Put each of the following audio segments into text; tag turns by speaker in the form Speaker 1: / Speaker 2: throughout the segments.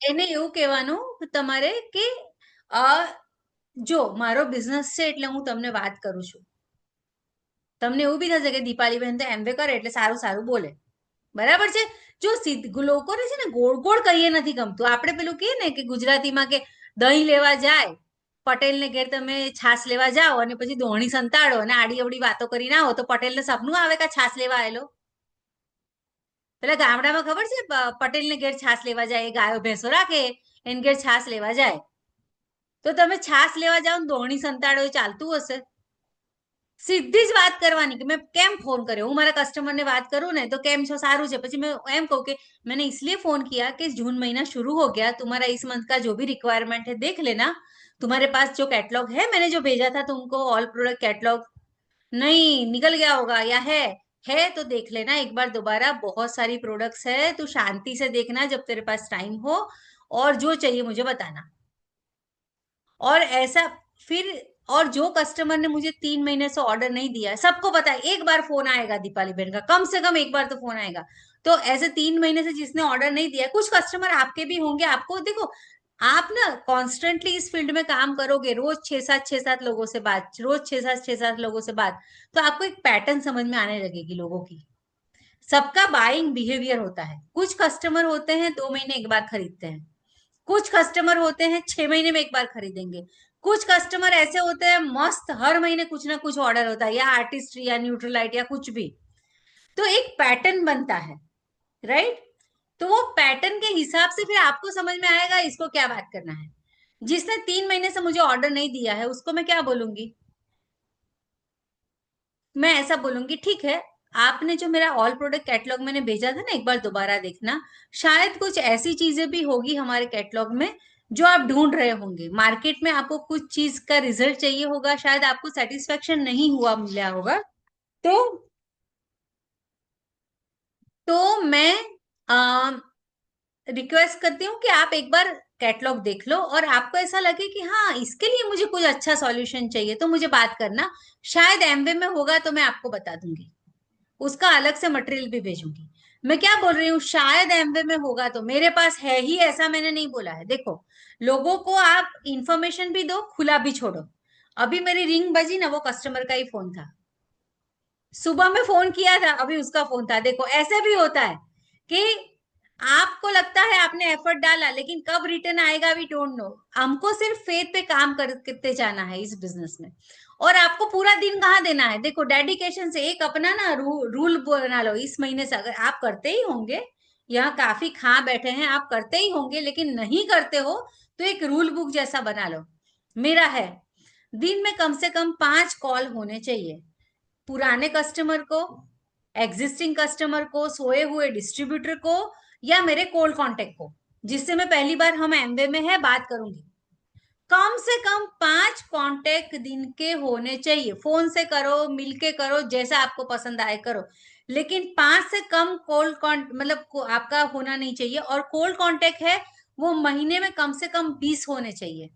Speaker 1: એને એવું કહેવાનું કે તમારે કે આ જો મારો બિઝનેસ છે એટલે હું તમને વાત કરું છું. તમને એવું બી થશે કે દીપાલીબેન તો એમવે કરે એટલે સારું સારું બોલે. બરાબર છે. જો લોકોને છે ને ગોળ ગોળ કહીએ નથી ગમતું. આપણે પેલું કહીએ ને કે ગુજરાતીમાં કે દહીં લેવા જાય પટેલ ને ઘેર તમે છાસ લેવા જાઓ અને પછી દોણી સંતાડો અને આડી અવડી વાતો કરીને આવો તો પટેલ ને સપનું આવે કે છાસ લેવા આવેલો. પેલા ગામડામાં ખબર છે પટેલ ને ઘેર છાસ લેવા જાય, ગાયો ભેંસો રાખે એને ઘેર છાસ લેવા જાય. તો તમે છાસ લેવા જાઓ ને દોણી સંતાડો એ ચાલતું હશે? સીધી જ વાત કરવાની कि मैं કેમ फोन કર્યો. હું મારા कस्टमर ने बात करूं ने तो કેમ છો સારું છે. પછી मैं એમ કહું કે मैंने इसलिए फोन किया कि जून महीना शुरू हो गया, तुम्हारा इस मंथ का जो भी रिक्वायरमेंट है देख लेना. तुम्हारे पास जो कैटलॉग है मैंने जो भेजा था तुमको ऑल प्रोडक्ट कैटलॉग नहीं निकल गया होगा या है तो देख लेना एक बार दोबारा. बहुत सारी प्रोडक्ट्स है, तू शांति से देखना जब तेरे पास टाइम हो और जो चाहिए मुझे बताना. और ऐसा फिर और जो कस्टमर ने मुझे 3 महीने से ऑर्डर नहीं दिया है सबको पता है एक बार फोन आएगा दीपाली बहन का, कम से कम एक बार तो फोन आएगा. तो ऐसे 3 महीने से जिसने ऑर्डर नहीं दिया है, कुछ कस्टमर आपके भी होंगे. आपको देखो आप ना कॉन्स्टेंटली इस फील्ड में काम करोगे, रोज छह सात लोगों से बात, रोज छह सात लोगों से बात, तो आपको एक पैटर्न समझ में आने लगेगी लोगों की. सबका बाइंग बिहेवियर होता है. कुछ कस्टमर होते हैं 2 महीने एक बार खरीदते हैं, कुछ कस्टमर होते हैं 6 महीने में एक बार खरीदेंगे, कुछ कस्टमर ऐसे होते हैं मस्त हर महीने कुछ ना कुछ ऑर्डर होता है, या आर्टिस्ट या न्यूट्रलाइट या कुछ भी. तो एक पैटर्न बनता है, राइट. तो वो पैटर्न के हिसाब से फिर आपको समझ में आएगा इसको क्या बात करना है. जिसने 3 महीने से मुझे ऑर्डर नहीं दिया है उसको मैं क्या बोलूंगी. मैं ऐसा बोलूंगी ठीक है, आपने जो मेरा ऑल प्रोडक्ट कैटलॉग मैंने भेजा था ना एक बार दोबारा देखना. शायद कुछ ऐसी चीजें भी होगी हमारे कैटलॉग में जो आप ढूंढ रहे होंगे. मार्केट में आपको कुछ चीज का रिजल्ट चाहिए होगा, शायद आपको सेटिस्फेक्शन नहीं हुआ मिला होगा. तो मैं रिक्वेस्ट करती हूँ कि आप एक बार कैटलॉग देख लो और आपको ऐसा लगे कि हाँ इसके लिए मुझे कुछ अच्छा सॉल्यूशन चाहिए तो मुझे बात करना. शायद एमवे में होगा तो मैं आपको बता दूंगी, उसका अलग से मटेरियल भी भेजूंगी. मैं क्या बोल रही हूँ, शायद एमवे में होगा तो मेरे पास है ही ऐसा मैंने नहीं बोला है. देखो लोगों को आप इंफॉर्मेशन भी दो खुला भी छोड़ो. अभी मेरी रिंग बजी ना वो कस्टमर का ही फोन था. सुबह में फोन किया था अभी उसका फोन था. देखो ऐसे भी होता है कि आपको लगता है आपने एफर्ट डाला लेकिन कब रिटर्न आएगा वी डोंट नो. हमको सिर्फ फेथ पे काम करते जाना है इस बिजनेस में. और आपको पूरा दिन कहाँ देना है. देखो डेडिकेशन से एक अपना ना रूल बना लो इस महीने से. अगर आप करते ही होंगे, यहाँ काफी खा बैठे हैं आप करते ही होंगे लेकिन नहीं करते हो तो एक रूल बुक जैसा बना लो. मेरा है दिन में कम से कम 5 कॉल होने चाहिए. पुराने कस्टमर को, एग्जिस्टिंग कस्टमर को, सोए हुए डिस्ट्रीब्यूटर को, या मेरे कोल्ड कांटेक्ट को जिससे मैं पहली बार हम एमवे में है बात करूंगी. कम से कम 5 कांटेक्ट दिन के होने चाहिए. फोन से करो मिलके करो जैसा आपको पसंद आए करो, लेकिन 5 से कम कोल्ड कॉन्ट मतलब आपका होना नहीं चाहिए. और कोल्ड कांटेक्ट है वो महीने में कम से कम 20 होने चाहिए.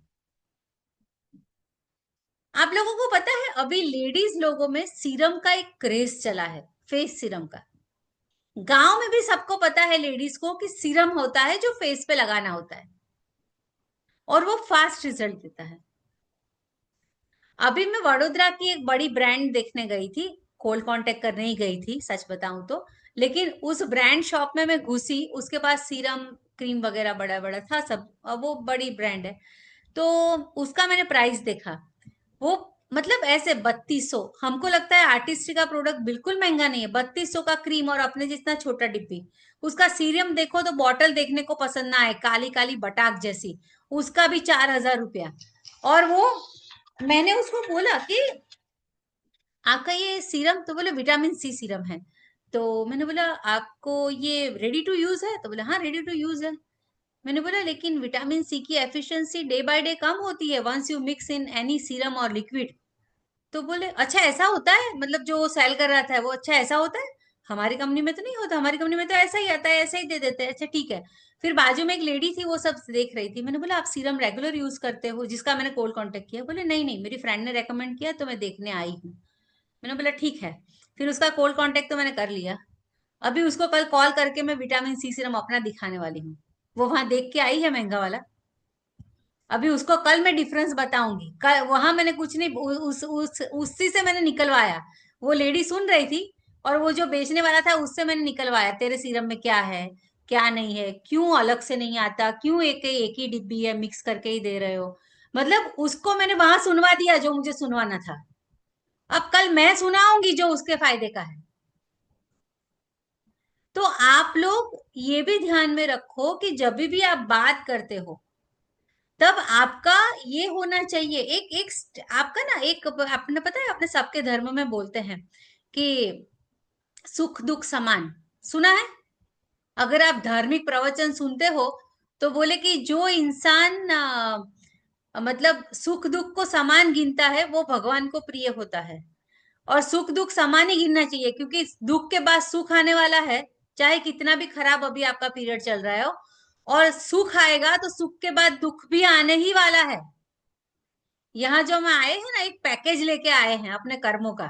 Speaker 1: आप लोगों को पता है अभी लेडीज लोगों में सीरम का एक क्रेज चला है, फेस सीरम का. गांव में भी सबको पता है लेडीज को कि सीरम होता है जो फेस पे लगाना होता है और वो फास्ट रिजल्ट देता है. अभी मैं वडोदरा की एक बड़ी ब्रांड देखने गई थी, कोल्ड कांटेक्ट करने ही गई थी सच बताऊं तो. लेकिन उस ब्रांड शॉप में मैं घुसी, उसके पास सीरम क्रीम वगैरह बड़ा बड़ा था सब, वो बड़ी ब्रांड है. तो उसका मैंने प्राइस देखा, वो मतलब ऐसे 3200. हमको लगता है आर्टिस्ट्री का प्रोडक्ट बिल्कुल महंगा नहीं है. 3200 का क्रीम और अपने जितना छोटा डिब्बी. उसका सीरम देखो तो बॉटल देखने को पसंद ना आए, काली काली बटाक जैसी. उसका भी 4000 रुपया. और वो मैंने उसको बोला कि आपका ये सीरम, तो बोले विटामिन सी सीरम है. तो मैंने बोला आपको ये रेडी टू यूज है, तो बोला हाँ रेडी टू यूज है. मैंने बोला लेकिन विटामिन सी की एफिशिएंसी डे बाय डे कम होती है once you mix in any serum और लिक्विड. तो बोले अच्छा ऐसा होता है, मतलब जो सेल कर रहा था वो, अच्छा ऐसा होता है. हमारी कंपनी में तो नहीं होता, हमारी कंपनी में तो ऐसा ही आता है, ऐसा ही दे देते हैं. अच्छा ठीक है. फिर बाजू में एक लेडी थी वो सब देख रही थी. मैंने बोला आप सीरम रेगुलर यूज करते हो, जिसका मैंने कोल्ड कांटेक्ट किया. बोले नहीं नहीं मेरी फ्रेंड ने रेकमेंड किया तो मैं देखने आई हूँ. मैंने बोला ठीक है. फिर उसका कोल्ड कांटेक्ट तो मैंने कर लिया. अभी उसको कल कॉल करके मैं विटामिन सी सीरम अपना दिखाने वाली हूँ. वो वहां देख के आई है महंगा वाला। अभी उसको कल मैं डिफरेंस बताऊंगी। कल वहां मैंने कुछ नहीं, उसी से मैंने निकलवाया। वो लेडी सुन रही थी, और वो जो बेचने वाला था उससे मैंने निकलवाया, तेरे सीरम में क्या है क्या नहीं है, क्यों अलग से नहीं आता, क्यों एक ही डिब्बी है, मिक्स करके ही दे रहे हो। मतलब उसको मैंने वहां सुनवा दिया जो मुझे सुनवाना था। अब कल मैं सुनाऊंगी जो उसके फायदे का है। तो आप लोग ये भी ध्यान में रखो कि जब भी आप बात करते हो, तब आपका ये होना चाहिए, आपका ना एक, आपने पता है अपने सबके धर्म में बोलते हैं कि सुख दुख समान, सुना है? अगर आप धार्मिक प्रवचन सुनते हो तो बोले कि जो इंसान मतलब सुख दुख को समान गिनता है वो भगवान को प्रिय होता है। और सुख दुख समान ही गिनना चाहिए, क्योंकि दुख के बाद सुख आने वाला है। चाहे कितना भी खराब अभी आपका पीरियड चल रहा हो, और सुख आएगा तो सुख के बाद दुख भी आने ही वाला है। यहाँ जो हम आए हैं ना, एक पैकेज लेके आए हैं अपने कर्मों का,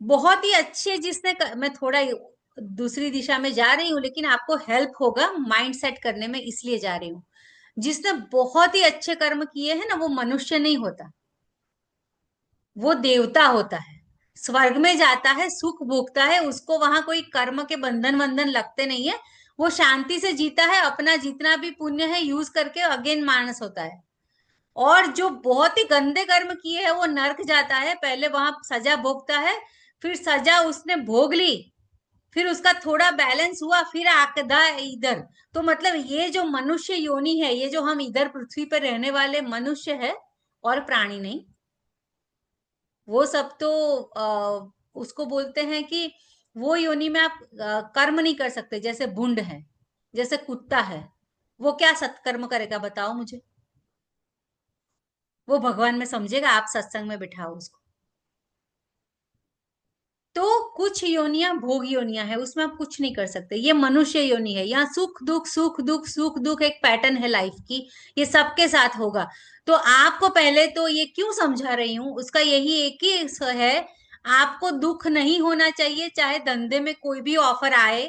Speaker 1: बहुत ही अच्छे, मैं थोड़ा दूसरी दिशा में जा रही हूँ, लेकिन आपको हेल्प होगा माइंड सेट करने में, इसलिए जा रही हूँ। जिसने बहुत ही अच्छे कर्म किए हैं ना, वो मनुष्य नहीं होता, वो देवता होता है। स्वर्ग में जाता है, सुख भोगता है, उसको वहां कोई कर्म के बंधन वंधन लगते नहीं है। वो शांति से जीता है, अपना जितना भी पुण्य है यूज करके अगेन मानस होता है। और जो बहुत ही गंदे कर्म किए हैं वो नर्क जाता है, पहले वहां सजा भोगता है, फिर सजा उसने भोग ली, फिर उसका थोड़ा बैलेंस हुआ, फिर आकदा इधर। तो मतलब ये जो मनुष्य योनि है, ये जो हम इधर पृथ्वी पर रहने वाले मनुष्य है, और प्राणी नहीं, वो सब तो उसको बोलते हैं कि वो योनि में आप कर्म नहीं कर सकते। जैसे भुंड है, जैसे कुत्ता है, वो क्या सत्कर्म करेगा बताओ मुझे? वो भगवान में समझेगा? आप सत्संग में बिठाओ उसको। तो कुछ योनियां भोग योनियां है, उसमें आप कुछ नहीं कर सकते। ये मनुष्य योनि है, यहाँ सुख दुख सुख दुख सुख दुख एक पैटर्न है लाइफ की, ये सबके साथ होगा। तो आपको पहले तो ये क्यों समझा रही हूँ, उसका यही एक ही है, आपको दुख नहीं होना चाहिए, चाहे धंधे में कोई भी ऑफर आए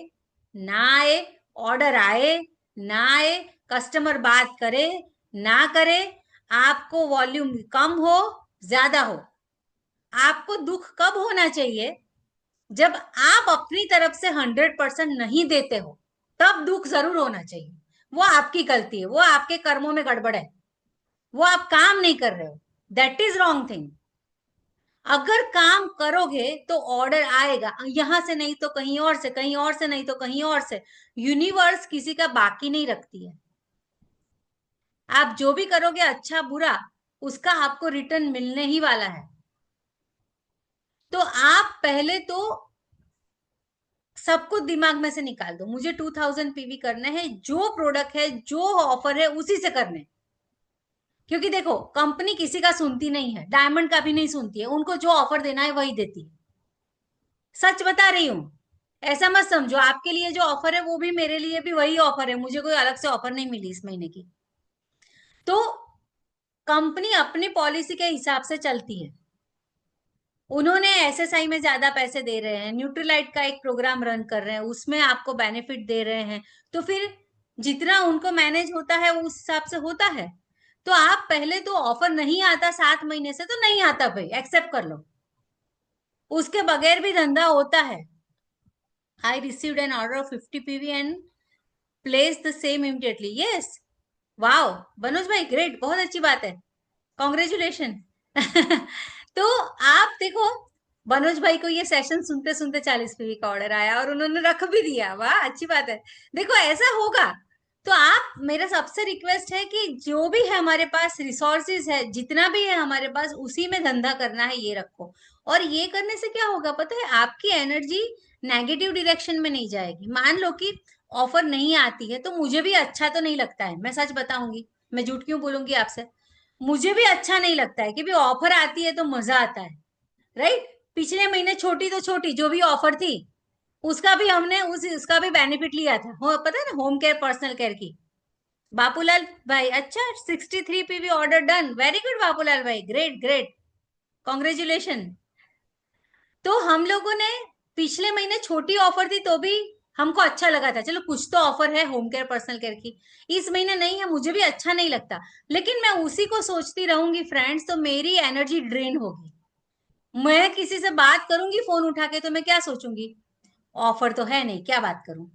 Speaker 1: ना आए, ऑर्डर आए ना आए, कस्टमर बात करे ना करे, आपको वॉल्यूम कम हो ज्यादा हो, आपको दुख कब होना चाहिए? जब आप अपनी तरफ से 100% नहीं देते हो, तब दुख जरूर होना चाहिए। वो आपकी गलती है, वो आपके कर्मों में गड़बड़ है, वो आप काम नहीं कर रहे हो, दैट इज रॉन्ग थिंग। अगर काम करोगे तो ऑर्डर आएगा, यहां से नहीं तो कहीं और से, कहीं और से नहीं तो कहीं और से। यूनिवर्स किसी का बाकी नहीं रखती है। आप जो भी करोगे अच्छा बुरा, उसका आपको रिटर्न मिलने ही वाला है। तो आप पहले तो सबको दिमाग में से निकाल दो, मुझे 2000 पीवी करना है, जो प्रोडक्ट है जो ऑफर है उसी से करने। क्योंकि देखो, कंपनी किसी का सुनती नहीं है, डायमंड का भी नहीं सुनती है, उनको जो ऑफर देना है वही देती है। सच बता रही हूँ, ऐसा मत समझो आपके लिए जो ऑफर है वो भी मेरे लिए भी वही ऑफर है, मुझे कोई अलग से ऑफर नहीं मिली इस महीने की। तो कंपनी अपनी पॉलिसी के हिसाब से चलती है। उन्होंने एसएसआई में ज्यादा पैसे दे रहे हैं, न्यूट्रीलाइट का एक प्रोग्राम रन कर रहे हैं, उसमें आपको बेनिफिट दे रहे हैं, तो फिर जितना उनको मैनेज होता है उस हिसाब से होता है। तो आप पहले तो ऑफर नहीं आता 7 महीने से, तो नहीं आता भाई, एक्सेप्ट कर लो, उसके बगैर भी धंधा होता है। I received an order of 50 PV and place the same immediately, yes. Wow, Manoj भाई ग्रेट, बहुत अच्छी बात है, कॉन्ग्रेचुलेशन। तो आप देखो, मनोज भाई को ये सेशन सुनते सुनते 40 पीवी का ऑर्डर आया और उन्होंने रख भी दिया, वाह अच्छी बात है। देखो ऐसा होगा। तो आप, मेरा सबसे रिक्वेस्ट है कि जो भी है हमारे पास रिसोर्सेज है, जितना भी है हमारे पास, उसी में धंधा करना है, ये रखो। और ये करने से क्या होगा पता है, आपकी एनर्जी नेगेटिव डायरेक्शन में नहीं जाएगी। मान लो कि ऑफर नहीं आती है, तो मुझे भी अच्छा तो नहीं लगता है, मैं सच बताऊंगी, मैं झूठ क्यों बोलूंगी आपसे। मुझे भी अच्छा नहीं लगता है कि भी ऑफर आती है तो मजा आता है, राइट? पिछले महीने छोटी तो छोटी जो भी ऑफर थी, उसका भी हमने उसका भी बेनिफिट लिया था, पता है ना, होम केयर पर्सनल केयर की। बापूलाल भाई, अच्छा 63 PV order done, very good Bapulal भाई, ग्रेट ग्रेट, कॉन्ग्रेचुलेशन। तो हम लोगों ने पिछले महीने छोटी ऑफर थी तो भी हमको अच्छा लगा था, चलो कुछ तो ऑफर है होम केयर पर्सनल केयर की, इस महीने नहीं है, मुझे भी अच्छा नहीं लगता, लेकिन मैं उसी को सोचती रहूंगी फ्रेंड्स, तो मेरी एनर्जी ड्रेन होगी। मैं किसी से बात करूंगी फोन उठा के तो मैं क्या सोचूंगी, ऑफर तो है नहीं, क्या बात करूं,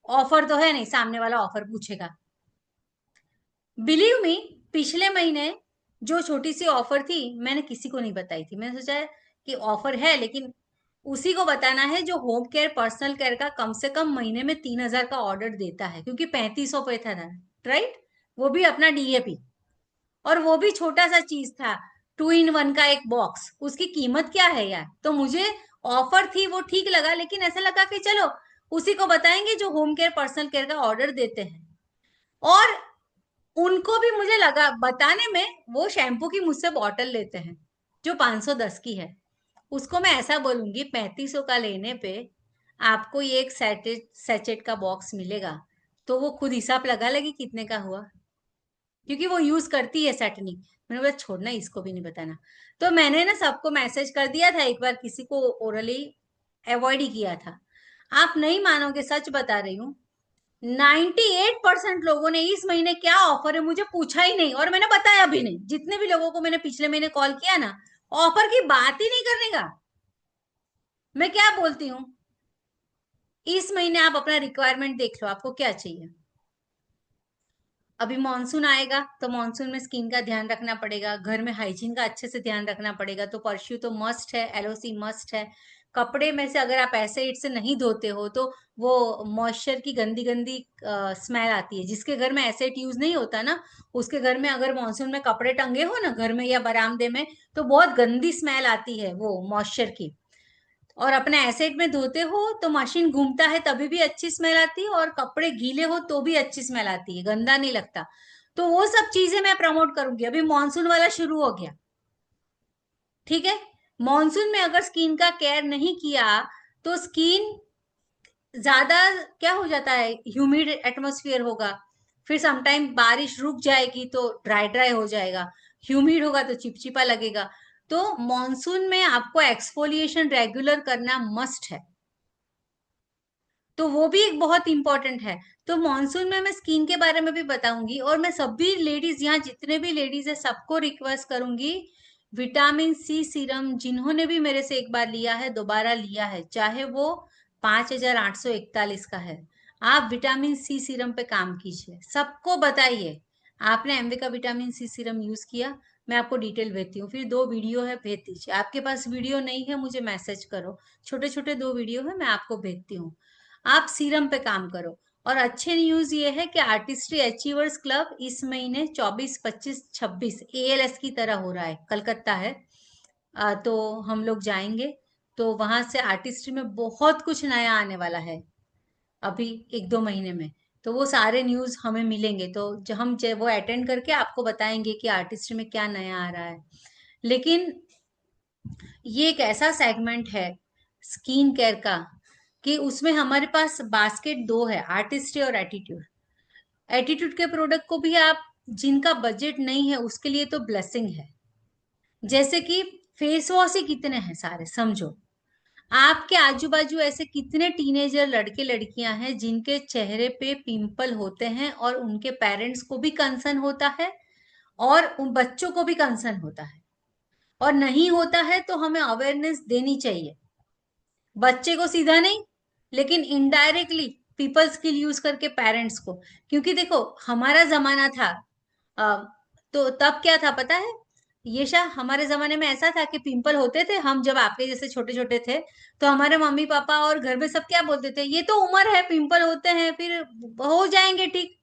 Speaker 1: ऑफर तो है नहीं, सामने वाला ऑफर पूछेगा। बिलीव मी, पिछले महीने जो छोटी सी ऑफर थी मैंने किसी को नहीं बताई थी, मैंने सोचा है कि ऑफर है लेकिन उसी को बताना है जो होम केयर पर्सनल केयर का कम से कम महीने में 3,000 का ऑर्डर देता है, क्योंकि 3500 पे था, राइट, वो भी अपना डीएपी, और वो भी छोटा सा चीज था, 2 in 1 का एक बॉक्स, उसकी कीमत क्या है यार, तो मुझे ऑफर थी वो ठीक लगा, लेकिन ऐसा लगा कि चलो उसी को बताएंगे जो होम केयर पर्सनल केयर का ऑर्डर देते हैं। और उनको भी मुझे लगा बताने में, वो शैम्पू की मुझसे बॉटल लेते हैं जो 510 की है, उसको मैं ऐसा बोलूंगी 3500 का लेने पे आपको ये एक सेचेट सेचेट का बॉक्स मिलेगा, तो वो खुद हिसाब लगा लेगी कितने का हुआ, क्योंकि वो यूज करती है सेटनी। मैंने बोला छोड़ना, इसको भी नहीं बताना। तो मैंने ना सबको मैसेज कर दिया था, एक बार किसी को ओरली अवॉइड ही किया था। आप नहीं मानोगे, सच बता रही हूँ, 98% लोगों ने इस महीने क्या ऑफर है मुझे पूछा ही नहीं, और मैंने बताया भी नहीं। जितने भी लोगों को मैंने पिछले महीने कॉल किया ना, ऑफर की बात ही नहीं करने का। मैं क्या बोलती हूँ, इस महीने आप अपना रिक्वायरमेंट देख लो, आपको क्या चाहिए। अभी मॉनसून आएगा तो मॉनसून में स्किन का ध्यान रखना पड़ेगा, घर में हाइजीन का अच्छे से ध्यान रखना पड़ेगा, तो परफ्यूम तो मस्ट है, एलओसी मस्ट है। कपड़े में से अगर आप एसिड से नहीं धोते हो तो वो मॉइस्चर की गंदी गंदी स्मेल आती है। जिसके घर में एसिड यूज नहीं होता ना, उसके घर में अगर मॉनसून में कपड़े टंगे हो ना घर में या बरामदे में, तो बहुत गंदी स्मेल आती है वो मॉइस्चर की। और अपने एसिड में धोते हो तो मशीन घूमता है तभी भी अच्छी स्मेल आती है, और कपड़े गीले हो तो भी अच्छी स्मेल आती है, गंदा नहीं लगता। तो वो सब चीजें मैं प्रमोट करूंगी। अभी मॉनसून वाला शुरू हो गया, ठीक है। मॉनसून में अगर स्किन का केयर नहीं किया तो स्किन ज्यादा क्या हो जाता है, ह्यूमिड एटमोस्फियर होगा, फिर समटाइम बारिश रुक जाएगी तो ड्राई ड्राई हो जाएगा, ह्यूमिड होगा तो चिपचिपा लगेगा। तो मॉनसून में आपको एक्सफोलिएशन रेगुलर करना मस्ट है, तो वो भी एक बहुत इंपॉर्टेंट है। तो मॉनसून में मैं स्किन के बारे में भी बताऊंगी, और मैं सभी लेडीज, यहाँ जितने भी लेडीज है सबको रिक्वेस्ट करूंगी, विटामिन सी सीरम जिन्होंने भी मेरे से एक बार लिया है दोबारा लिया है, चाहे वो 5,841 का है, आप विटामिन सी सीरम पे काम कीजिए, सबको बताइए आपने एमवे का विटामिन सी सीरम यूज किया। मैं आपको डिटेल भेजती हूँ, फिर 2 वीडियो है भेज दीजिए, आपके पास वीडियो नहीं है मुझे मैसेज करो, छोटे छोटे 2 वीडियो है मैं आपको भेजती हूँ, आप सीरम पे काम करो। और अच्छे न्यूज ये है कि आर्टिस्ट्री अचीवर्स क्लब इस महीने 24, 25, 26 एएलएस की तरह हो रहा है, कलकत्ता है। तो हम लोग जाएंगे, तो वहां से आर्टिस्ट्री में बहुत कुछ नया आने वाला है अभी 1-2 महीने में। तो वो सारे न्यूज हमें मिलेंगे, तो जो हम वो अटेंड करके आपको बताएंगे कि आर्टिस्ट्री में क्या नया आ रहा है। लेकिन ये एक ऐसा सेगमेंट है स्किन केयर का कि उसमें हमारे पास बास्केट दो है, आर्टिस्ट्री और एटीट्यूड। एटीट्यूड के प्रोडक्ट को भी आप, जिनका बजट नहीं है उसके लिए तो ब्लेसिंग है। जैसे कि फेस वॉश ही कितने हैं सारे, समझो आपके आजू बाजू ऐसे कितने टीनेजर लड़के लड़कियां हैं जिनके चेहरे पे पिंपल होते हैं, और उनके पेरेंट्स को भी कंसर्न होता है और उन बच्चों को भी कंसर्न होता है, और नहीं होता है तो हमें अवेयरनेस देनी चाहिए। बच्चे को सीधा नहीं, लेकिन इनडायरेक्टली पीपल स्किल यूज करके पेरेंट्स को। क्योंकि देखो हमारा जमाना था, अ, तो तब क्या था पता है, ये शायद हमारे जमाने में ऐसा था कि पिंपल होते थे, हम जब आपके जैसे छोटे छोटे थे, तो हमारे मम्मी पापा और घर में सब क्या बोलते थे, ये तो उम्र है, पिंपल होते हैं फिर हो जाएंगे ठीक।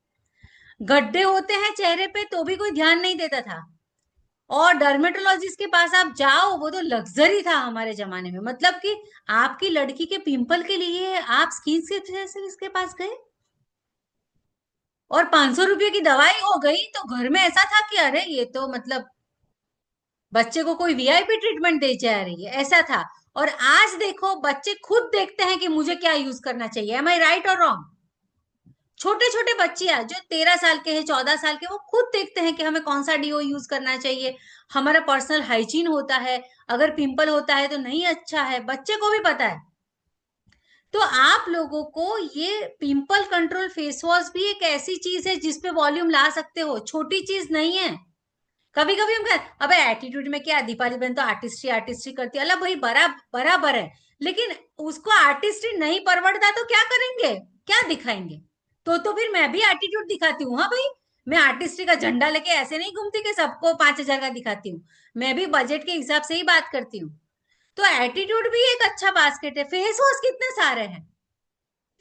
Speaker 1: गड्ढे होते हैं चेहरे पे तो भी कोई ध्यान नहीं देता था, और डर्मेटोलॉजिस्ट के पास आप जाओ वो तो लग्जरी था हमारे जमाने में। मतलब कि आपकी लड़की के पिंपल के लिए आप स्किन स्पेशलिस्ट के पास गए और 500 रुपये की दवाई हो गई, तो घर में ऐसा था कि अरे ये तो मतलब बच्चे को कोई वीआईपी ट्रीटमेंट दे जा रही है, ऐसा था। और आज देखो बच्चे खुद देखते हैं कि मुझे क्या यूज करना चाहिए, एम आई राइट और रॉन्ग। छोटे छोटे बच्चियां जो 13 साल के हैं, 14 साल के, वो खुद देखते हैं कि हमें कौन सा डीओ यूज करना चाहिए, हमारा पर्सनल हाइजीन होता है, अगर पिंपल होता है तो नहीं अच्छा है, बच्चे को भी पता है। तो आप लोगों को ये पिंपल कंट्रोल फेस वॉश भी एक ऐसी चीज है जिसपे वॉल्यूम ला सकते हो, छोटी चीज नहीं है। कभी कभी हम कहें अबे एटीट्यूड में क्या, दीपाली बहन तो आर्टिस्ट्री आर्टिस्ट्री करती है, अल्लाह भाई बराबर है, लेकिन उसको आर्टिस्ट्री नहीं परवड़ता तो क्या करेंगे, क्या दिखाएंगे? तो फिर मैं भी एटीट्यूड दिखाती हूँ, हाँ भाई। मैं आर्टिस्ट्री का झंडा लेके ऐसे नहीं घूमती कि सबको 5,000 का दिखाती हूँ। मैं भी बजट के हिसाब से ही बात करती हूँ। तो एटीट्यूड भी एक अच्छा बास्केट है। फेस वॉश कितने सारे हैं,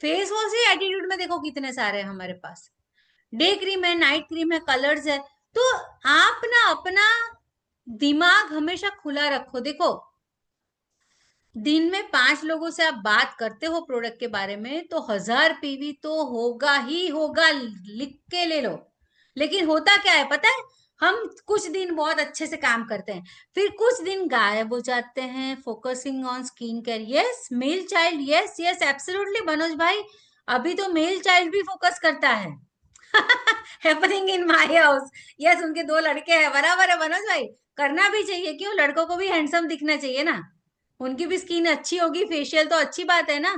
Speaker 1: फेस वॉश ही एटीट्यूड में देखो कितने सारे हैं हमारे पास। डे क्रीम है, नाइट क्रीम है, कलर्स है। तो आप ना अपना दिमाग हमेशा खुला रखो। देखो, दिन में 5 लोगों से आप बात करते हो प्रोडक्ट के बारे में तो 1,000 पीवी तो होगा ही होगा, लिख के ले लो। लेकिन होता क्या है पता है, हम कुछ दिन बहुत अच्छे से काम करते हैं, फिर कुछ दिन गायब हो जाते हैं, focusing on skin care. Yes male child, yes yes absolutely Manoj भाई, अभी तो मेल चाइल्ड भी फोकस करता है। Happening in my house. Yes, उनके 2 लड़के हैं, बराबर है मनोज भाई। करना भी चाहिए, क्यों, लड़कों को भी हैंडसम दिखना चाहिए ना, उनकी भी स्किन अच्छी होगी, फेशियल तो अच्छी बात है ना।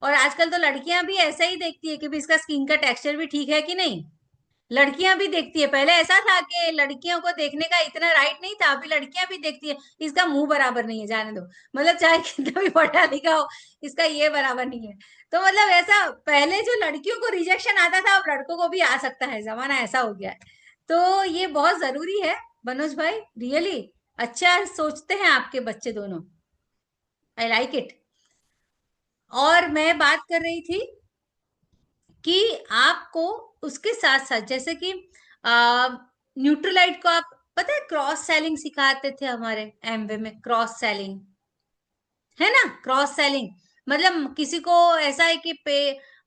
Speaker 1: और आजकल तो लड़कियां भी ऐसा ही देखती है कि भी इसका स्किन का टेक्सचर भी ठीक है कि नहीं। लड़कियां भी देखती है, पहले ऐसा था कि लड़कियों को देखने का इतना राइट नहीं था, अभी लड़कियां भी देखती है इसका मुंह बराबर नहीं है, जाने दो, मतलब चाहे कितना भी पढ़ा लिखा हो, इसका ये बराबर नहीं है। तो मतलब ऐसा पहले जो लड़कियों को रिजेक्शन आता था, अब लड़कों को भी आ सकता है, जमाना ऐसा हो गया है। तो ये बहुत जरूरी है मनोज भाई, रियली अच्छा सोचते हैं आपके बच्चे दोनों, आई लाइक इट। और मैं बात कर रही थी कि आपको उसके साथ साथ जैसे कि न्यूट्रलाइट को आप, पता है क्रॉस सेलिंग सिखाते थे हमारे एमवे में, क्रॉस सेलिंग है ना, क्रॉस सेलिंग। मतलब किसी को ऐसा है कि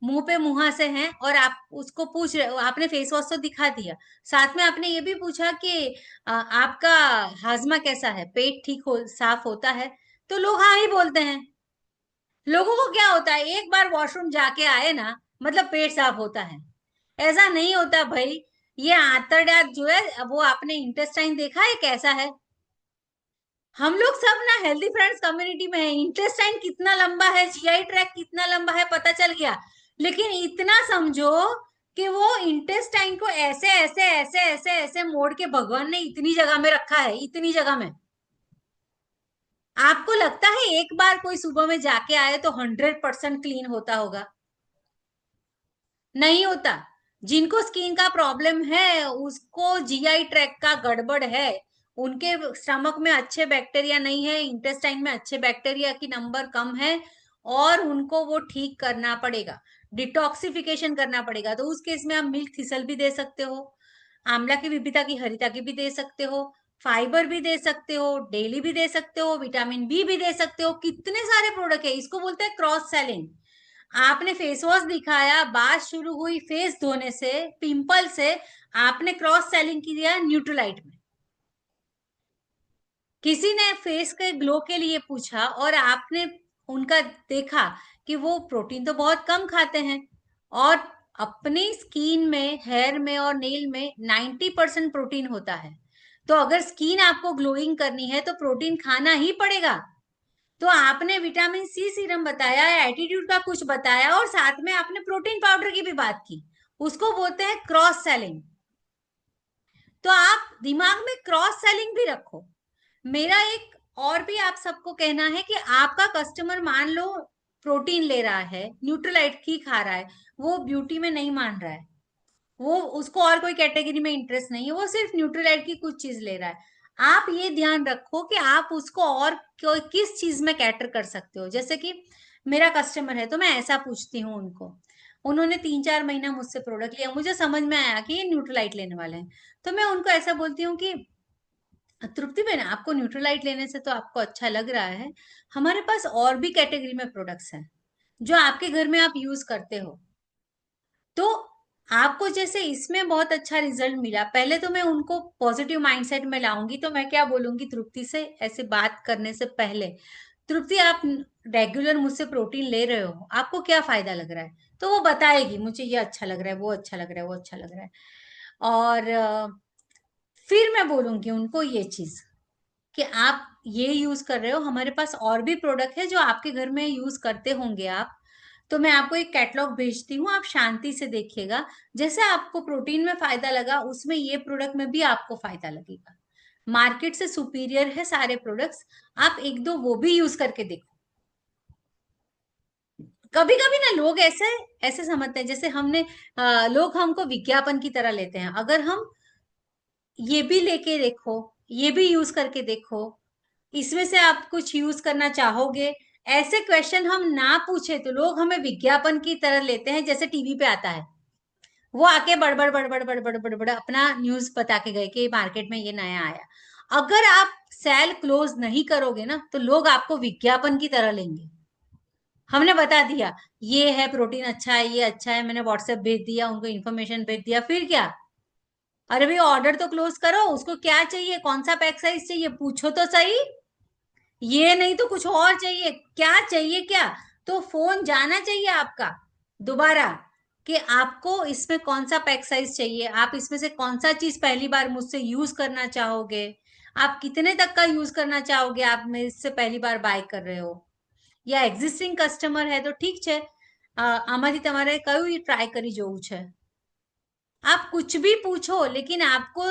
Speaker 1: मुंह पे मुहा से हैं और आप उसको पूछ रहे हो, आपने फेस वॉश तो दिखा दिया, साथ में आपने ये भी पूछा कि आपका हाजमा कैसा है, पेट ठीक हो साफ होता है, तो लोग हाँ ही बोलते हैं। लोगों को क्या होता है, एक बार वॉशरूम जाके आए ना मतलब पेट साफ होता है, ऐसा नहीं होता भाई। ये आंतरडाक जो है वो आपने इंटेस्टाइन देखा है कैसा है? हम लोग सब ना हेल्दी फ्रेंड्स कम्युनिटी में है, इंटेस्टाइन कितना लंबा है, जीआई ट्रैक कितना लंबा है पता चल गया। लेकिन इतना समझो कि वो इंटेस्टाइन को ऐसे ऐसे ऐसे ऐसे ऐसे मोड़ के भगवान ने इतनी जगह में रखा है, इतनी जगह में। आपको लगता है एक बार कोई सुबह में जाके आए तो 100% क्लीन होता होगा? नहीं होता। जिनको स्किन का प्रॉब्लम है उसको जीआई ट्रैक का गड़बड़ है, उनके स्टमक में अच्छे बैक्टीरिया नहीं है, इंटेस्टाइन में अच्छे बैक्टीरिया की नंबर कम है, और उनको वो ठीक करना पड़ेगा, डिटॉक्सिफिकेशन करना पड़ेगा। तो उस केस में आप मिल्क थिसल भी दे सकते हो, आंवला की विविता की हरिता की भी दे सकते हो, फाइबर भी दे सकते हो, डेली भी दे सकते हो, विटामिन बी भी दे सकते हो, कितने सारे प्रोडक्ट है, इसको बोलते हैं क्रॉस सेलिंग। आपने फेस वॉश दिखाया, बात शुरू हुई फेस धोने से, पिंपल से, आपने क्रॉस सेलिंग किया न्यूट्रलाइट में। किसी ने फेस के ग्लो के लिए पूछा और आपने उनका देखा कि वो प्रोटीन तो बहुत कम खाते हैं, और अपनी स्किन में, हेयर में और नेल में 90% प्रोटीन होता है। तो अगर स्किन आपको ग्लोइंग करनी है तो प्रोटीन खाना ही पड़ेगा। तो आपने विटामिन सी सीरम बताया, एटीट्यूड का कुछ बताया, और साथ में आपने प्रोटीन पाउडर की भी बात की, उसको बोलते हैं क्रॉस सेलिंग। तो आप दिमाग में क्रॉस सेलिंग भी रखो। मेरा एक और भी आप सबको कहना है कि आपका कस्टमर मान लो प्रोटीन ले रहा है, न्यूट्रलाइट ही खा रहा है, वो ब्यूटी में नहीं मान रहा है, वो उसको और कोई कैटेगरी में इंटरेस्ट नहीं है, वो सिर्फ न्यूट्रलाइट की कुछ चीज ले रहा है। आप ये ध्यान रखो कि आप उसको और किस चीज में कैटर कर सकते हो। जैसे कि मेरा कस्टमर है तो मैं ऐसा पूछती हूँ उनको, उन्होंने 3-4 महीना मुझसे प्रोडक्ट लिया, मुझे समझ में आया कि ये न्यूट्रलाइट लेने वाले हैं, तो मैं उनको ऐसा बोलती हूँ कि तृप्ति बहन, आपको न्यूट्रलाइट लेने से तो आपको अच्छा लग रहा है, हमारे पास और भी कैटेगरी में प्रोडक्ट्स हैं जो आपके घर में आप यूज करते हो। तो आपको जैसे इसमें बहुत अच्छा रिजल्ट मिला, पहले तो मैं उनको पॉजिटिव माइंडसेट में लाऊंगी। तो मैं क्या बोलूंगी तृप्ति से ऐसे बात करने से पहले, तृप्ति आप रेगुलर मुझसे प्रोटीन ले रहे हो, आपको क्या फायदा लग रहा है? तो वो बताएगी मुझे ये अच्छा लग रहा है, वो अच्छा लग रहा है, वो अच्छा लग रहा है। और फिर मैं बोलूंगी उनको ये चीज कि आप ये यूज कर रहे हो, हमारे पास और भी प्रोडक्ट है जो आपके घर में यूज करते होंगे आप, तो मैं आपको एक कैटलॉग भेजती हूँ, आप शांति से देखिएगा। जैसे आपको प्रोटीन में फायदा लगा, उसमें ये प्रोडक्ट में भी आपको फायदा लगेगा। मार्केट से सुपीरियर है सारे प्रोडक्ट्स, आप एक दो वो भी यूज करके देखो। कभी कभी ना लोग ऐसे ऐसे समझते हैं जैसे हमने लोग हमको विज्ञापन की तरह लेते हैं। अगर हम ये भी लेके देखो, ये भी यूज करके देखो, इसमें से आप कुछ यूज करना चाहोगे, ऐसे क्वेश्चन हम ना पूछे तो लोग हमें विज्ञापन की तरह लेते हैं, जैसे टीवी पे आता है, वो आके बड़बड़ बड़बड़ बड़बड़ बड़बड़ अपना न्यूज बता के गए कि मार्केट में ये नया आया। अगर आप सेल क्लोज नहीं करोगे ना, तो लोग आपको विज्ञापन की तरह लेंगे। हमने बता दिया ये है प्रोटीन, अच्छा है, ये अच्छा है, मैंने व्हाट्सएप भेज दिया, उनको इन्फॉर्मेशन भेज दिया, फिर क्या? अरे भाई ऑर्डर तो क्लोज करो, उसको क्या चाहिए, कौन सा पैक साइज चाहिए, पूछो तो सही। ये नहीं तो कुछ और चाहिए, क्या चाहिए क्या? तो फोन जाना चाहिए आपका दोबारा कि आपको इसमें कौन सा पैक साइज चाहिए, आप इसमें से कौन सा चीज पहली बार मुझसे यूज करना चाहोगे, आप कितने तक का यूज करना चाहोगे, आप मेरे से पहली बार बाय कर रहे हो या एग्जिस्टिंग कस्टमर है तो ठीक है, आमारी તમારે કયું ट्राई करी જોવું છે। आप कुछ भी पूछो, लेकिन आपको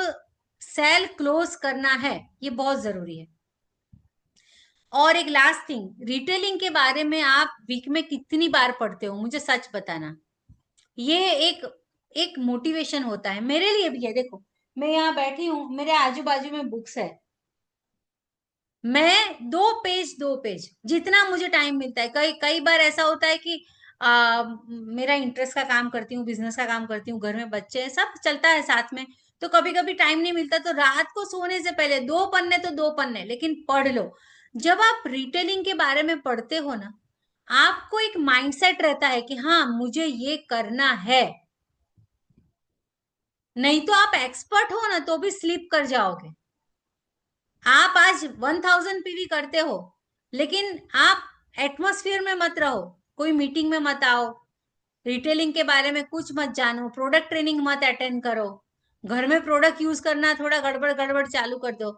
Speaker 1: सेल क्लोज करना है, ये बहुत जरूरी है। और एक लास्ट थिंग, रिटेलिंग के बारे में आप वीक में कितनी बार पढ़ते हो, मुझे सच बताना। ये एक एक मोटिवेशन होता है, मेरे लिए भी है। देखो मैं यहाँ बैठी हूँ, मेरे आजू बाजू में बुक्स है, मैं दो पेज जितना मुझे टाइम मिलता है, कई कई बार ऐसा होता है कि मेरा इंटरेस्ट का काम करती हूँ, बिजनेस का काम करती हूँ, घर में बच्चे हैं, सब चलता है साथ में, तो कभी कभी टाइम नहीं मिलता, तो रात को सोने से पहले दो पन्ने तो दो पन्ने लेकिन पढ़ लो। जब आप रिटेलिंग के बारे में पढ़ते हो ना, आपको एक माइंडसेट रहता है कि हाँ मुझे ये करना है। नहीं तो आप एक्सपर्ट हो ना तो भी स्लिप कर जाओगे। आप आज 1000 पीवी करते हो, लेकिन आप एटमॉस्फेयर में मत रहो, कोई मीटिंग में मत आओ, रिटेलिंग के बारे में कुछ मत जानो, प्रोडक्ट ट्रेनिंग मत अटेंड करो, घर में प्रोडक्ट यूज करना थोड़ा गड़बड़ गड़बड़ चालू कर दो,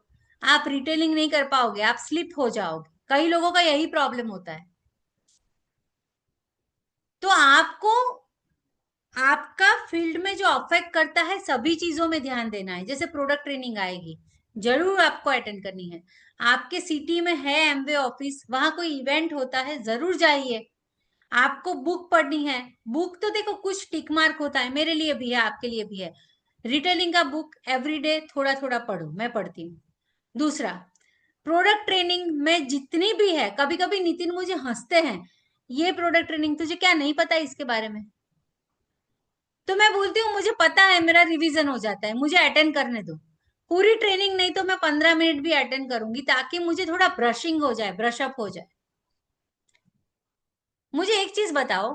Speaker 1: आप रिटेलिंग नहीं कर पाओगे, आप स्लिप हो जाओगे। कई लोगों का यही प्रॉब्लम होता है। तो आपको आपका फील्ड में जो अफेक्ट करता है सभी चीजों में ध्यान देना है। जैसे प्रोडक्ट ट्रेनिंग आएगी, जरूर आपको अटेंड करनी है। आपके सिटी में है एमवे ऑफिस, वहां कोई इवेंट होता है, जरूर जाइए। आपको बुक पढ़नी है, बुक तो देखो कुछ टिक मार्क होता है, मेरे लिए भी है, आपके लिए भी है। रिटेलिंग का बुक एवरीडे थोड़ा थोड़ा पढ़ो, मैं पढ़ती हूँ। दूसरा, प्रोडक्ट ट्रेनिंग में जितनी भी है, कभी कभी नितिन मुझे हंसते हैं, ये प्रोडक्ट ट्रेनिंग तुझे क्या नहीं पता है इसके बारे में? तो मैं बोलती हूँ मुझे पता है, मेरा रिवीजन हो जाता है, मुझे अटेंड करने दो। पूरी ट्रेनिंग नहीं तो मैं 15 मिनट भी अटेंड करूंगी, ताकि मुझे थोड़ा ब्रशिंग हो जाए, ब्रशअप हो जाए। मुझे एक चीज बताओ,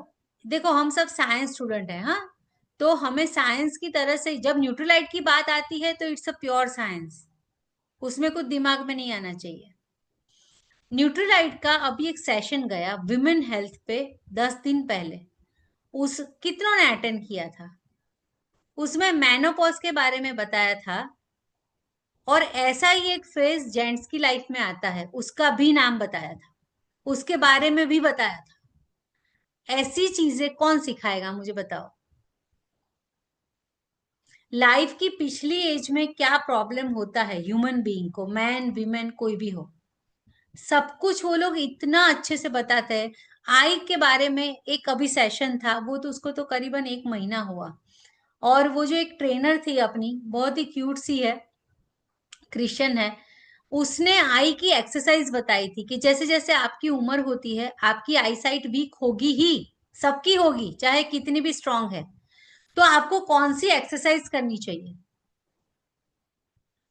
Speaker 1: देखो हम सब साइंस स्टूडेंट हैं, हाँ, तो हमें साइंस की तरह से जब न्यूट्रलाइट की बात आती है तो इट्स अ प्योर साइंस, उसमें कुछ दिमाग में नहीं आना चाहिए। न्यूट्रलाइट का अभी एक सेशन गया विमेन हेल्थ पे 10 दिन पहले, उस कितनों ने अटेंड किया था? उसमें मेनोपॉज के बारे में बताया था, और ऐसा ही एक फेज जेंट्स की लाइफ में आता है, उसका भी नाम बताया था, उसके बारे में भी बताया था। ऐसी चीजें कौन सिखाएगा, मुझे बताओ। लाइफ की पिछली एज में क्या प्रॉब्लम होता है ह्यूमन बीइंग को, मैन वीमेन कोई भी हो, सब कुछ वो लोग इतना अच्छे से बताते हैं। आई के बारे में एक अभी सेशन था, वो तो उसको तो करीबन 1 महीना हुआ, और वो जो एक ट्रेनर थी अपनी, बहुत ही क्यूट सी है, क्रिश्चियन है, उसने आई की एक्सरसाइज बताई थी कि जैसे जैसे आपकी उम्र होती है, आपकी आई साइट वीक होगी ही, सबकी होगी चाहे कितनी भी स्ट्रांग है, तो आपको कौन सी एक्सरसाइज करनी चाहिए।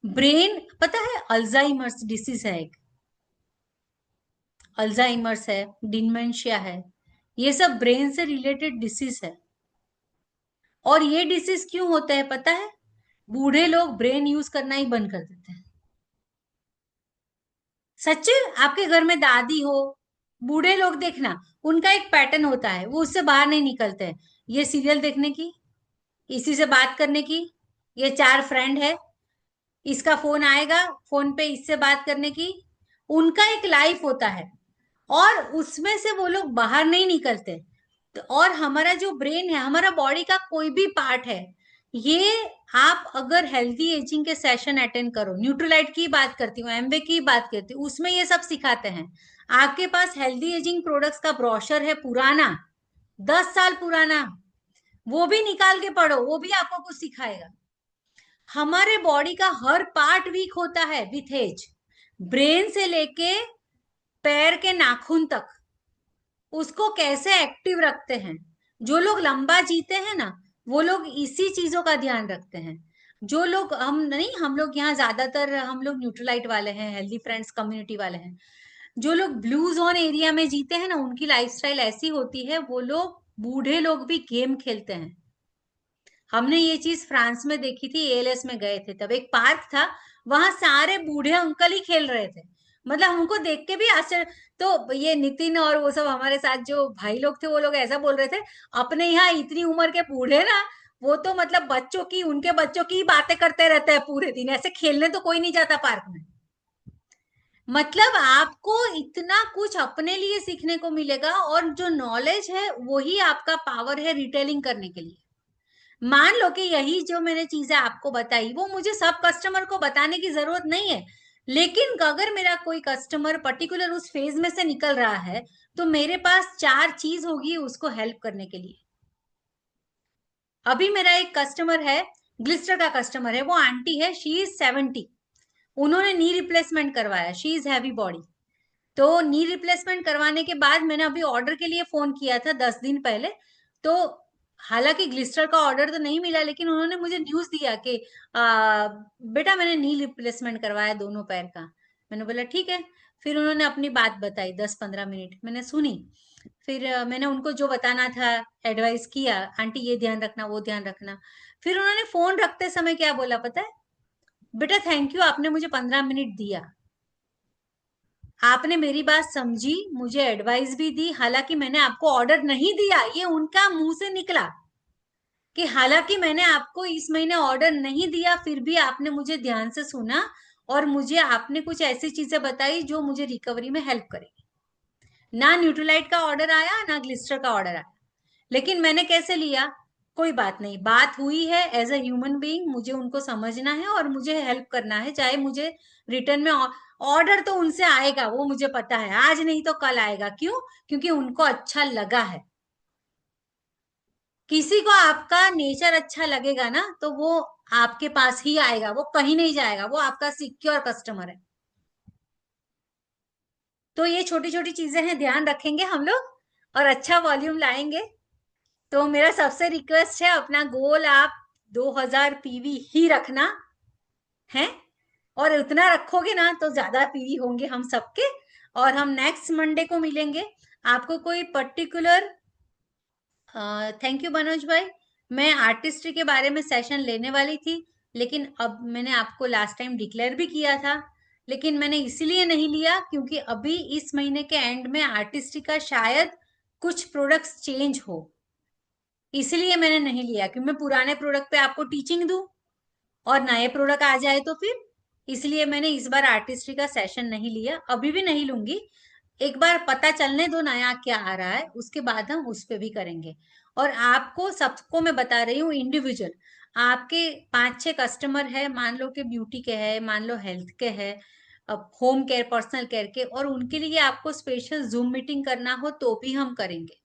Speaker 1: ब्रेन, पता है अल्जाइमर्स डिसीज है एक, अल्जाइमर्स है, डिमेंशिया है, ये सब ब्रेन से रिलेटेड डिसीज है। और ये डिसीज क्यों होता है पता है? बूढ़े लोग ब्रेन यूज करना ही बंद कर देते हैं। सच्चे, आपके घर में दादी हो, बूढ़े लोग देखना, उनका एक पैटर्न होता है, वो उससे बाहर नहीं निकलते हैं। ये सीरियल देखने की, इसी से बात करने की, ये चार फ्रेंड है, इसका फोन आएगा, फोन पे इससे बात करने की, उनका एक लाइफ होता है और उसमें से वो लोग बाहर नहीं निकलते। तो और हमारा जो ब्रेन है, हमारा बॉडी का कोई भी पार्ट है, ये आप अगर हेल्थी एजिंग के सेशन अटेंड करो, न्यूट्रोलाइट की बात करती हूँ, एमवे की बात करती हूँ, उसमें ये सब सिखाते हैं। आपके पास हेल्थी एजिंग प्रोडक्ट्स का ब्रोशर है पुराना, 10 साल पुराना, वो भी निकाल के पढ़ो, वो भी आपको कुछ सिखाएगा। हमारे बॉडी का हर पार्ट वीक होता है विथ एज, ब्रेन से लेके पैर के नाखून तक, उसको कैसे एक्टिव रखते हैं। जो लोग लंबा जीते हैं ना, वो लोग इसी चीजों का ध्यान रखते हैं। जो लोग, हम नहीं, हम लोग यहाँ ज्यादातर हम लोग न्यूट्रलाइट वाले हैं, हेल्दी फ्रेंड्स कम्युनिटी वाले हैं। जो लोग ब्लू जोन एरिया में जीते हैं ना, उनकी लाइफस्टाइल ऐसी होती है, वो लोग बूढ़े लोग भी गेम खेलते हैं। हमने ये चीज फ्रांस में देखी थी, एएलएस में गए थे, तब एक पार्क था, वहां सारे बूढ़े अंकल ही खेल रहे थे। मतलब हमको देख के भी आश्चर्य। तो ये नितिन और वो सब हमारे साथ जो भाई लोग थे, वो लोग ऐसा बोल रहे थे, अपने यहाँ इतनी उम्र के बूढ़े ना, वो तो मतलब बच्चों की, उनके बच्चों की बातें करते रहते हैं पूरे दिन, ऐसे खेलने तो कोई नहीं जाता पार्क में। मतलब आपको इतना कुछ अपने लिए सीखने को मिलेगा, और जो नॉलेज है वही आपका पावर है रिटेलिंग करने के लिए। मान लो कि यही जो मैंने चीजें आपको बताई, वो मुझे सब कस्टमर को बताने की जरूरत नहीं है, लेकिन अगर मेरा कोई कस्टमर पर्टिकुलर उस फेज में से निकल रहा है, तो मेरे पास 4 चीज होगी उसको हेल्प करने के लिए। अभी मेरा एक कस्टमर है, ग्लिस्टर का कस्टमर है, वो आंटी है, शी इज 70। उन्होंने नी रिप्लेसमेंट करवाया, शी इज हैवी बॉडी। तो नी रिप्लेसमेंट करवाने के बाद मैंने अभी ऑर्डर के लिए फोन किया था 10 दिन पहले। तो हालांकि ग्लिस्टर का ऑर्डर तो नहीं मिला, लेकिन उन्होंने मुझे न्यूज दिया कि बेटा मैंने नी रिप्लेसमेंट करवाया दोनों पैर का। मैंने बोला ठीक है। फिर उन्होंने अपनी बात बताई, 10-15 मिनट मैंने सुनी। फिर मैंने उनको जो बताना था एडवाइस किया, आंटी ये ध्यान रखना, वो ध्यान रखना। फिर उन्होंने फोन रखते समय क्या बोला पता है? बेटा थैंक यू, आपने मुझे 15 मिनट दिया, आपने मेरी बात समझी, मुझे एडवाइस भी दी। हालांकि मैंने आपको ऑर्डर नहीं दिया, ये उनका मुंह से निकला कि हालांकि मैंने आपको इस महीने ऑर्डर नहीं दिया, फिर भी आपने मुझे ध्यान से सुना, और मुझे आपने कुछ ऐसी चीजें बताई जो मुझे रिकवरी में हेल्प करेगी। ना न्यूट्रोलाइट का ऑर्डर आया, ना ग्लिस्टर का ऑर्डर आया, लेकिन मैंने कैसे लिया? कोई बात नहीं, बात हुई है, एज अ ह्यूमन बीइंग मुझे उनको समझना है और मुझे हेल्प करना है, चाहे मुझे रिटर्न में ऑर्डर तो उनसे आएगा, वो मुझे पता है, आज नहीं तो कल आएगा। क्यों? क्योंकि उनको अच्छा लगा है। किसी को आपका नेचर अच्छा लगेगा ना, तो वो आपके पास ही आएगा, वो कहीं नहीं जाएगा, वो आपका सिक्योर कस्टमर है। तो ये छोटी छोटी चीजें हैं, ध्यान रखेंगे हम लोग और अच्छा वॉल्यूम लाएंगे। तो मेरा सबसे रिक्वेस्ट है, अपना गोल आप 2000 पीवी ही रखना है, और उतना रखोगे ना तो ज्यादा पीवी होंगे हम सबके। और हम नेक्स्ट मंडे को मिलेंगे। आपको कोई पर्टिकुलर, थैंक यू मनोज भाई। मैं आर्टिस्ट्री के बारे में सेशन लेने वाली थी, लेकिन अब मैंने आपको लास्ट टाइम डिक्लेयर भी किया था, लेकिन मैंने इसीलिए नहीं लिया क्योंकि अभी इस महीने के एंड में आर्टिस्ट्री का शायद कुछ प्रोडक्ट्स चेंज हो, इसलिए मैंने नहीं लिया कि मैं पुराने प्रोडक्ट पे आपको टीचिंग दूं और नए प्रोडक्ट आ जाए तो फिर। इसलिए मैंने इस बार आर्टिस्ट्री का सेशन नहीं लिया, अभी भी नहीं लूंगी। एक बार पता चलने दो नया क्या आ रहा है, उसके बाद हम उस पे भी करेंगे। और आपको सबको मैं बता रही हूँ इंडिविजुअल, आपके 5-6 कस्टमर है, मान लो कि ब्यूटी के है, मान लो हेल्थ के है, अब होम केयर पर्सनल केयर के, और उनके लिए आपको स्पेशल जूम मीटिंग करना हो तो भी हम करेंगे।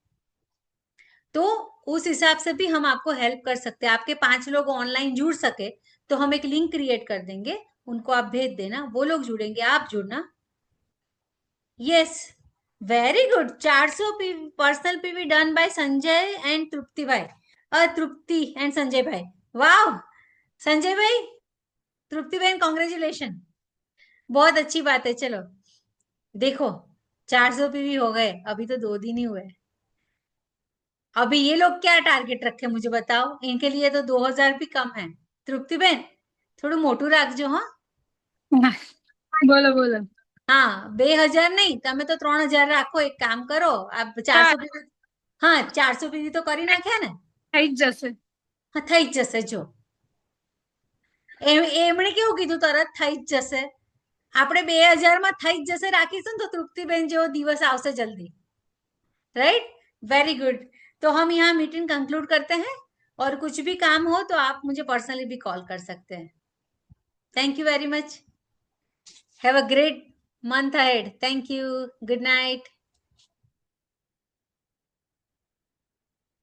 Speaker 1: तो उस हिसाब से भी हम आपको हेल्प कर सकते हैं। आपके 5 लोग ऑनलाइन जुड़ सके तो हम एक लिंक क्रिएट कर देंगे, उनको आप भेज देना, वो लोग जुड़ेंगे, आप जुड़ना। Yes, very good. 400 personal PV done by Sanjay and Tripti भाई, तृप्ति एंड संजय भाई। वाह, संजय भाई, तृप्ति बहन, कॉन्ग्रेचुलेशन, बहुत अच्छी बात है। चलो देखो, 400 पीवी हो गए, अभी तो 2 दिन ही हुए। अभी ये लोग क्या टारगेट रखे मुझे बताओ, इनके लिए तो 2000 भी कम है। तृप्ति बहन, थोड़ું મોટું રાખજો હા।
Speaker 2: બોલો બોલો।
Speaker 1: હા, 2000 નહીં, તમે તો 3000 રાખો, એક કામ કરો, આ
Speaker 2: હા,
Speaker 1: 400 પીવી, હા 400 પીવી તો કરી નાખ્યા ને।
Speaker 2: થઈ જ જશે।
Speaker 1: હા થઈ જ જશે, જો એમણે કેવું કીધું, તરત થઈ જ જશે। આપણે 2000 માં થઈ જ જશે રાખીશું ને તો તૃપ્તિબેન જેવો દિવસ આવશે जल्दी, राइट? Very good. तो हम यहाँ मीटिंग कंक्लूड करते हैं, और कुछ भी काम हो तो आप मुझे पर्सनली भी कॉल कर सकते हैं। Thank you very much. Have a great month ahead. Thank you. Good night.